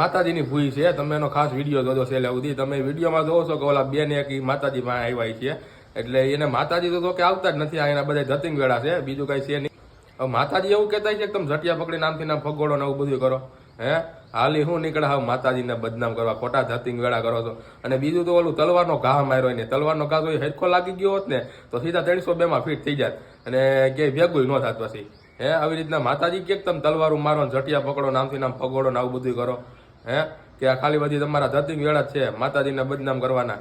માતાજીની ભૂઈ છે, તમે એનો ખાસ વિડીયો જોજો છેલ્લે સુધી. તમે વિડીયોમાં જોવો છો કે ઓલા બેન એક માતાજી માં આવ્યા છે, એટલે એને માતાજી તો કે આવતા જ નથી, આ એના બધા ધતિંગ વેળા છે, બીજું કઈ છે નહીં. હવે માતાજી એવું કહેતા છે કે તમે ઝટિયા પકડી નામથી નામ ફગોડો ને એવું બધું કરો, હે હાલી હું નીકળે હાવ માતાજીને બદનામ કરવા, ખોટા ધતિંગ વેળા કરો છો. અને બીજું તો ઓલું તલવારનો ઘા માર્યો ને, તલવારનો ઘા તો હેરખો લાગી ગયો હોત ને તો સીધા 302 માં ફીટ થઈ જાત અને ક્યાંય ભેગું ન થાત પછી. હે આવી રીતના માતાજી કે તમે તલવારું મારો ઝટિયા પકડો નામથી નામ ફગોડો ને આવું બધું કરો, હે કે આ ખાલી બધી તમારા ધતિંગ વેળા જ છે, માતાજીને બદનામ કરવાના.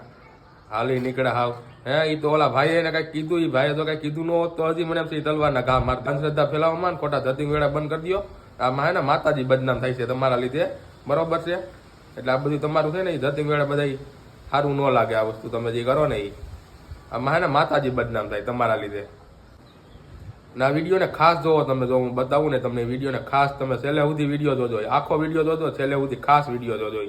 હાલી નીકળે હાવ. હે એ તો ઓલા ભાઈ એને કઈ કીધું, એ ભાઈએ તો કઈ કીધું ન હોત તો હજી મને એમ તલવારના ઘા મારતા. અંધશ્રદ્ધા ફેલાવવામાં ને ખોટા ધતિંગ વેળા બંધ કરી દો. આમાં હે ને માતાજી બદનામ થાય છે તમારા લીધે, બરોબર છે? એટલે આ બધું તમારું છે ને એ ધતિંગ વેળા બધા સારું ન લાગે. આ વસ્તુ તમે જે કરો ને એ આમાં હે ને માતાજી બદનામ થાય તમારા લીધે. ને આ વિડીયોને ખાસ જોવો તમે, જો હું બતાવું ને તમને વિડીયોને ખાસ તમે છેલ્લે સુધી વિડીયો જોજો, આખો વિડીયો જોજો, છેલ્લે સુધી ખાસ વિડીયો જોજો.